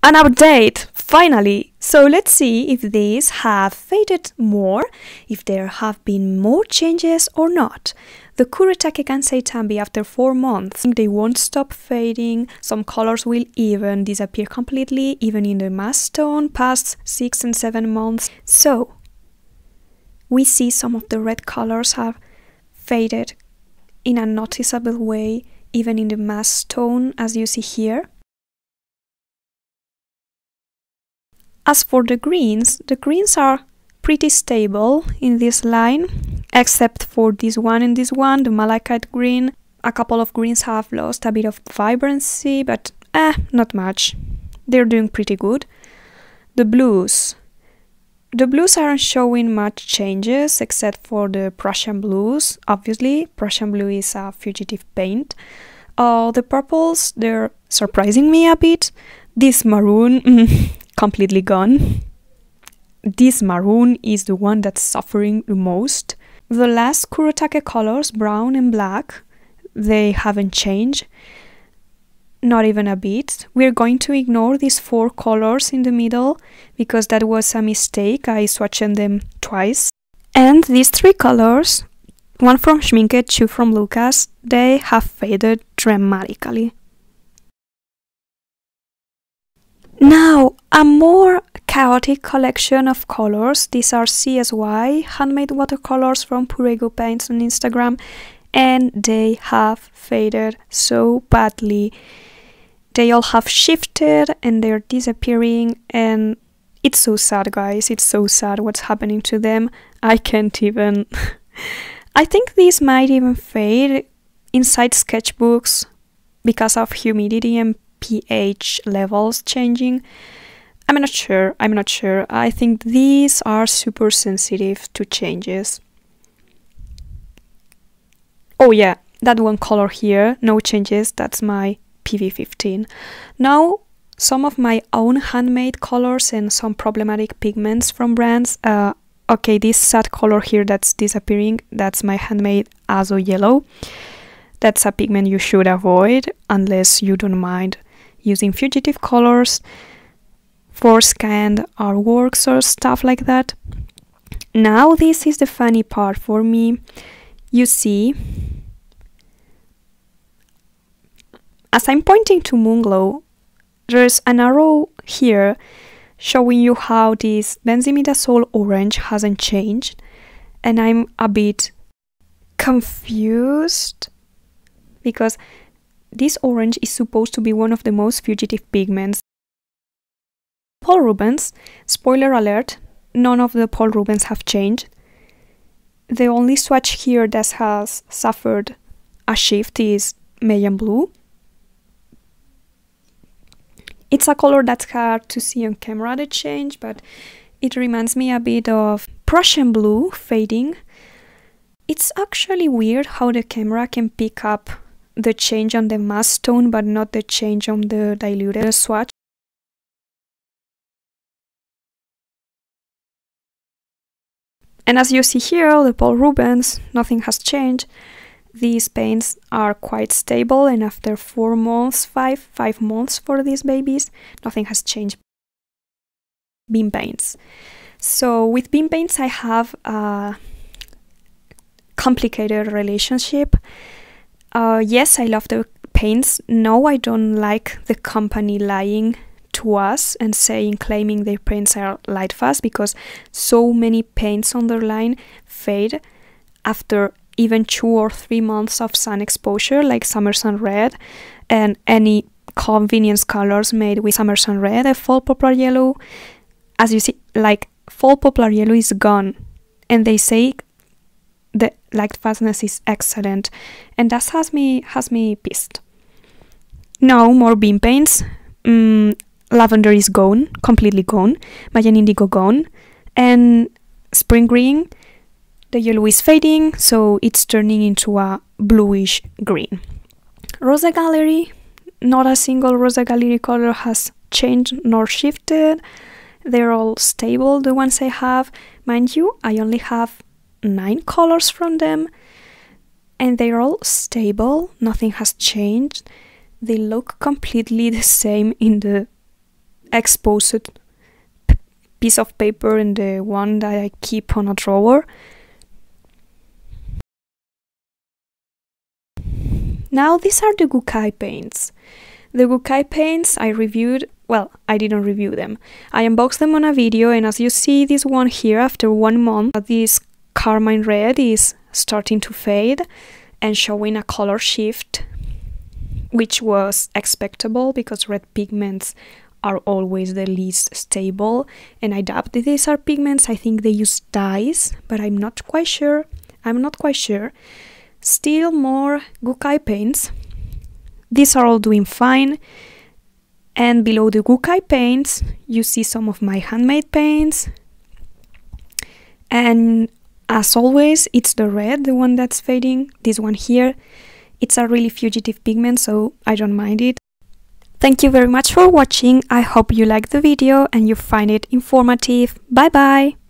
An update, finally! So let's see if these have faded more, if there have been more changes or not. The Kuretake Gansai Tambi after 4 months, they won't stop fading, some colors will even disappear completely, even in the mass tone past 6 and 7 months. So, we see some of the red colors have faded in a noticeable way, even in the mass tone, as you see here. As for the greens are pretty stable in this line, except for this one and this one, the malachite green. A couple of greens have lost a bit of vibrancy, but not much. They're doing pretty good. The blues aren't showing much changes, except for the Prussian blues. Obviously, Prussian blue is a fugitive paint. The purples, they're surprising me a bit. This maroon, completely gone. This maroon is the one that's suffering the most. The last Kuretake colors, brown and black, they haven't changed. Not even a bit. We're going to ignore these 4 colors in the middle because that was a mistake. I swatched them twice. And these 3 colors, one from Schmincke, 2 from Lukas, they have faded dramatically. Now, a more chaotic collection of colors. These are CSY handmade watercolors from Purego Paints on Instagram, and they have faded so badly. They all have shifted and they're disappearing, and it's so sad, guys. It's so sad what's happening to them. I can't even... I think these might even fade inside sketchbooks because of humidity and pH levels changing. I'm not sure. I think these are super sensitive to changes. Oh yeah, that one color here, no changes, that's my PV15. Now, some of my own handmade colors and some problematic pigments from brands. Okay, this sad color here that's disappearing, that's my handmade Azo Yellow. That's a pigment you should avoid unless you don't mind using fugitive colors for scanned artworks or stuff like that. Now this is the funny part for me. You see, as I'm pointing to Moonglow, there's an arrow here showing you how this benzimidazole orange hasn't changed, and I'm a bit confused because this orange is supposed to be one of the most fugitive pigments. Paul Rubens, spoiler alert, none of the Paul Rubens have changed. The only swatch here that has suffered a shift is Mayan Blue. It's a color that's hard to see on camera, the change, but it reminds me a bit of Prussian Blue fading. It's actually weird how the camera can pick up the change on the mass tone but not the change on the diluted swatch. And as you see here, the Paul Rubens, nothing has changed. These paints are quite stable, and after 4 months, five months for these babies, nothing has changed. Beam paints. So with beam paints I have a complicated relationship. Yes, I love the paints. No, I don't like the company lying to us and claiming their paints are Lightfast, because so many paints on their line fade after even 2 or 3 months of sun exposure, like Summer Sun Red and any convenience colors made with Summer Sun Red. A Fall Poplar Yellow, as you see, like Fall Poplar Yellow is gone, and they say the Lightfastness is excellent, and that has me pissed. No more beam paints. Lavender is gone, completely gone. Mayan Indigo gone, and Spring Green, the yellow is fading, so it's turning into a bluish green. Rosa Gallery, not a single Rosa Gallery color has changed nor shifted. They're all stable, the ones I have. Mind you, I only have 9 colors from them, and they're all stable, nothing has changed. They look completely the same in the exposed piece of paper and the one that I keep on a drawer. Now these are the Gucai paints. The Gucai paints I reviewed, well, I didn't review them. I unboxed them on a video, and as you see, this one here, after 1 month, this carmine red is starting to fade and showing a color shift, which was expectable because red pigments are always the least stable, and I doubt that these are pigments. I think they use dyes, but I'm not quite sure. Still more Gucai paints. These are all doing fine, and below the Gucai paints you see some of my handmade paints, and as always it's the red, the one that's fading. This one here, it's a really fugitive pigment, so I don't mind it. Thank you very much for watching. I hope you liked the video and you find it informative. Bye bye!